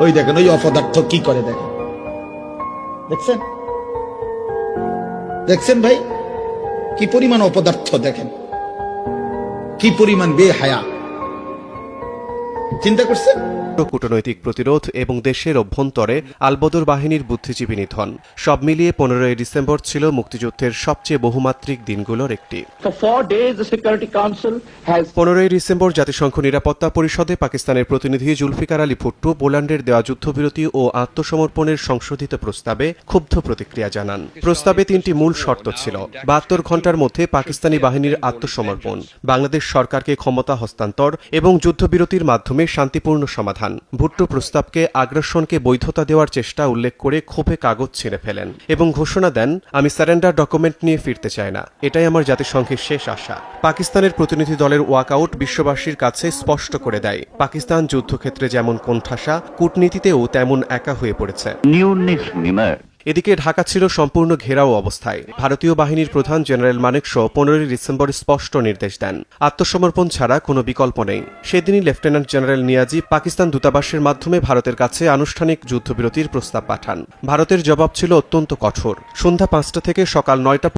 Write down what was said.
ওই দেখেন ওই অপদার্থ কি করে দেখেন, দেখছেন দেখছেন ভাই কি পরিমাণ অপদার্থ, দেখেন কি পরিমাণ বেহায়া, চিন্তা করছেন। কূটনৈতিক প্রতিরোধ এবং দেশের অভ্যন্তরে আলবদর বাহিনীর বুদ্ধিজীবী নিধন সব মিলিয়ে 15ই ডিসেম্বর ছিল মুক্তিযুদ্ধের সবচেয়ে বহুমাত্রিক দিনগুলোর একটি। 15ই ডিসেম্বর জাতিসংঘ নিরাপত্তা পরিষদে পাকিস্তানের প্রতিনিধি জুলফিকার আলী ভুট্টো পোল্যান্ডের দেওয়া যুদ্ধবিরতি ও আত্মসমর্পণের সংশোধিত প্রস্তাবে ক্ষুব্ধ প্রতিক্রিয়া জানান। প্রস্তাবে 3টি মূল শর্ত ছিল: 72 ঘণ্টার মধ্যে পাকিস্তানি বাহিনীর আত্মসমর্পণ, বাংলাদেশ সরকারকে ক্ষমতা হস্তান্তর এবং যুদ্ধবিরতির মাধ্যমে শান্তিপূর্ণ সমাধান। ভুট্টো প্রস্তাবকে আগ্রাসনকে বৈধতা দেওয়ার চেষ্টা উল্লেখ করে ক্ষোভে কাগজ ছিঁড়ে ফেলেন এবং ঘোষণা দেন, আমি সারেন্ডার ডকুমেন্ট নিয়ে ফিরতে চাই না, এটাই আমার জাতিসংঘের শেষ আশা। পাকিস্তানের প্রতিনিধি দলের ওয়াকআউট বিশ্ববাসীর কাছে স্পষ্ট করে দেয়, পাকিস্তান যুদ্ধক্ষেত্রে যেমন কোণঠাসা, কূটনীতিতেও তেমন একা হয়ে পড়েছে। এদিকে ঢাকা ছিল সম্পূর্ণ ঘেরাও অবস্থায়। ভারতীয় বাহিনীর প্রধান জেনারেল মানেকশ 15ই ডিসেম্বর স্পষ্ট নির্দেশ দেন, আত্মসমর্পণ ছাড়া কোনো বিকল্প নেই। সেদিনই লেফটেন্যান্ট জেনারেল নিয়াজি পাকিস্তান দূতাবাসের মাধ্যমে ভারতের কাছে আনুষ্ঠানিক যুদ্ধবিরতির প্রস্তাব পাঠান। ভারতের জবাব ছিল অত্যন্ত কঠোর। সন্ধ্যা 5টা থেকে সকাল 9টা